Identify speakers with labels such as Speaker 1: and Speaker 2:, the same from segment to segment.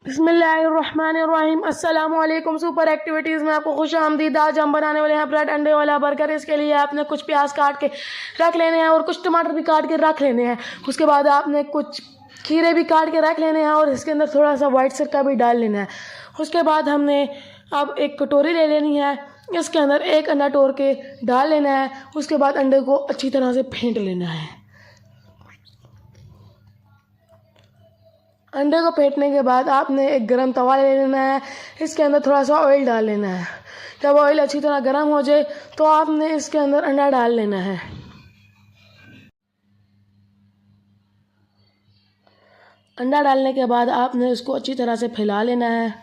Speaker 1: बिस्मिल्लाहिर्रहमानिर्रहीम। अस्सलाम वालेकुम। सुपर एक्टिविटीज़ में आपको खुश आमदीद। आज हम बनाने वाले हैं ब्रेड अंडे वाला बर्गर। इसके लिए आपने कुछ प्याज काट के रख लेने हैं और कुछ टमाटर भी काट के रख लेने हैं। उसके बाद आपने कुछ खीरे भी काट के रख लेने हैं और इसके अंदर थोड़ा सा वाइट सिरका भी डाल लेना है। उसके बाद हमने अब एक कटोरी ले लेनी है, इसके अंदर एक अंडा तोड़ के डाल लेना है। उसके बाद अंडे को अच्छी तरह से फेंट लेना है। अंडे को फेंटने के बाद आपने एक गरम तवा ले लेना है, इसके अंदर थोड़ा सा ऑयल डाल लेना है। जब ऑयल अच्छी तरह गरम हो जाए तो आपने इसके अंदर अंडा डाल लेना है। अंडा डालने के बाद आपने इसको अच्छी तरह से फैला लेना है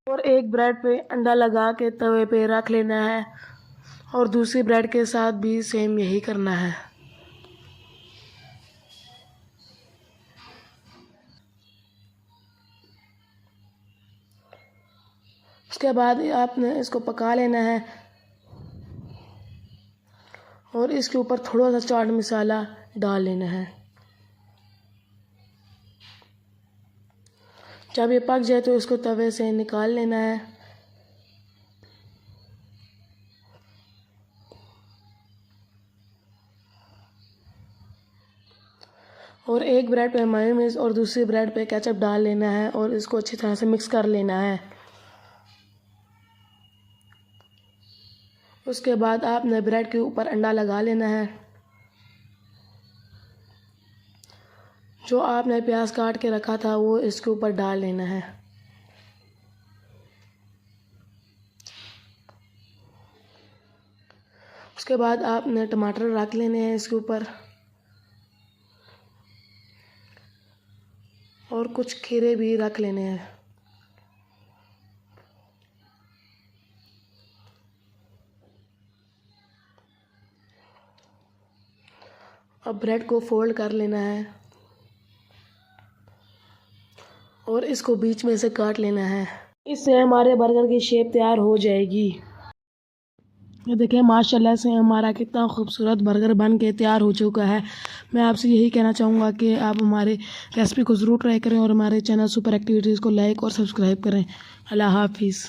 Speaker 1: और एक ब्रेड पे अंडा लगा के तवे पे रख लेना है और दूसरी ब्रेड के साथ भी सेम यही करना है। उसके बाद आपने इसको पका लेना है और इसके ऊपर थोड़ा सा चाट मसाला डाल लेना है। जब ये पक जाए तो इसको तवे से निकाल लेना है और एक ब्रेड पे मेयोनीज और दूसरी ब्रेड पे केचप डाल लेना है और इसको अच्छी तरह से मिक्स कर लेना है। उसके बाद आपने ब्रेड के ऊपर अंडा लगा लेना है। जो आपने प्याज काट के रखा था वो इसके ऊपर डाल लेना है। उसके बाद आपने टमाटर रख लेने हैं इसके ऊपर और कुछ खीरे भी रख लेने हैं। अब ब्रेड को फोल्ड कर लेना है और इसको बीच में से काट लेना है। इससे हमारे बर्गर की शेप तैयार हो जाएगी। ये देखिए माशाल्लाह से हमारा कितना खूबसूरत बर्गर बन के तैयार हो चुका है। मैं आपसे यही कहना चाहूँगा कि आप हमारे रेसिपी को ज़रूर ट्राई करें और हमारे चैनल सुपर एक्टिविटीज़ को लाइक और सब्सक्राइब करें। अल्लाह हाफिज़।